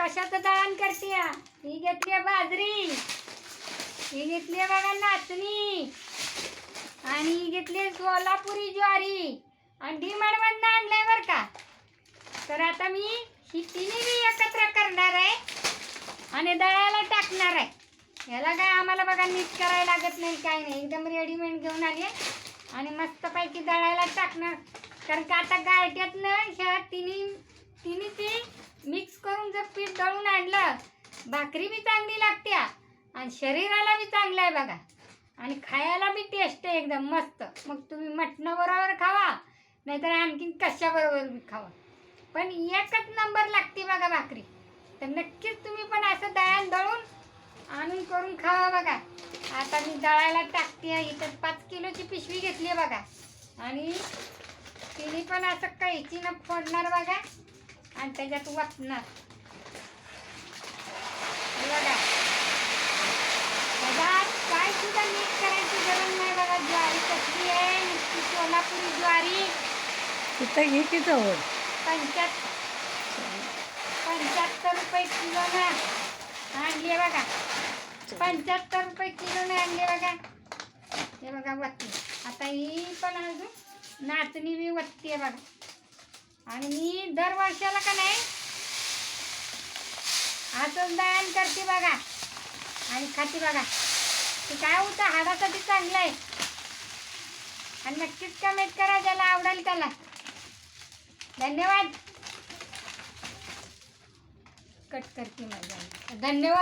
कशाचं दळण करते? ही घेतली बाजरी, ही घेतली बघा नाचणी, आणि ही घेतली सोलापुरी ज्वारी, आणि डीमार्टमधनं आणलंय बरं का. तर आता मी ही तिन्ही मी एकत्र करणार आहे आणि दळायला टाकणार आहे. ह्याला काय आम्हाला बघा नीट करायला लागत नाही, काय नाही, एकदम रेडीमेड घेऊन आली आहे आणि मस्तपैकी दळायला टाकणार. कारण का आता गारट्यातनं ह्या तिन्ही ती मिक्स करून जर पीठ दळून आणलं, भाकरी बी चांगली लागते आणि शरीराला बी चांगलं आहे बघा, आणि खायला बी टेस्ट आहे एकदम मस्त. मग तुम्ही मटणाबरोबर खावा, नाहीतर आणखीन कशाबरोबर बी खावा, पण एकच नंबर लागते बघा भाकरी. तर नक्कीच तुम्ही पण असं दळण दळून आणून करून खावा बघा. आता मी दळायला टाकते. इथं 5 किलोची पिशवी घेतली आहे बघा, आणि तिने पण असं कैचीनं फोडणार बघा आणि त्याच्यात वाटणार बघा. त्याच्यात काय सुद्धा नीट करायची गरज नाही बघा. ज्वारी कसली आहे, नुसती सोलापुरी ज्वारी. तिथं घे की जवळ. 75 रुपये किलो ना आणले बघा. 75 रुपये किलो ने आणले बघा. हे बघा वत्ती. आता ही पण अजून नाचणी बी वत्ती आहे बघा. आणि मी दर वर्षाला का नाही असंच दळण करते बघा आणि खाते बघा. ते काय होतं, हाडासाठी चांगलं आहे. आणि नक्कीच कमेंट करा ज्याला आवडेल त्याला. धन्यवाद. कट करते माझ्या. धन्यवाद.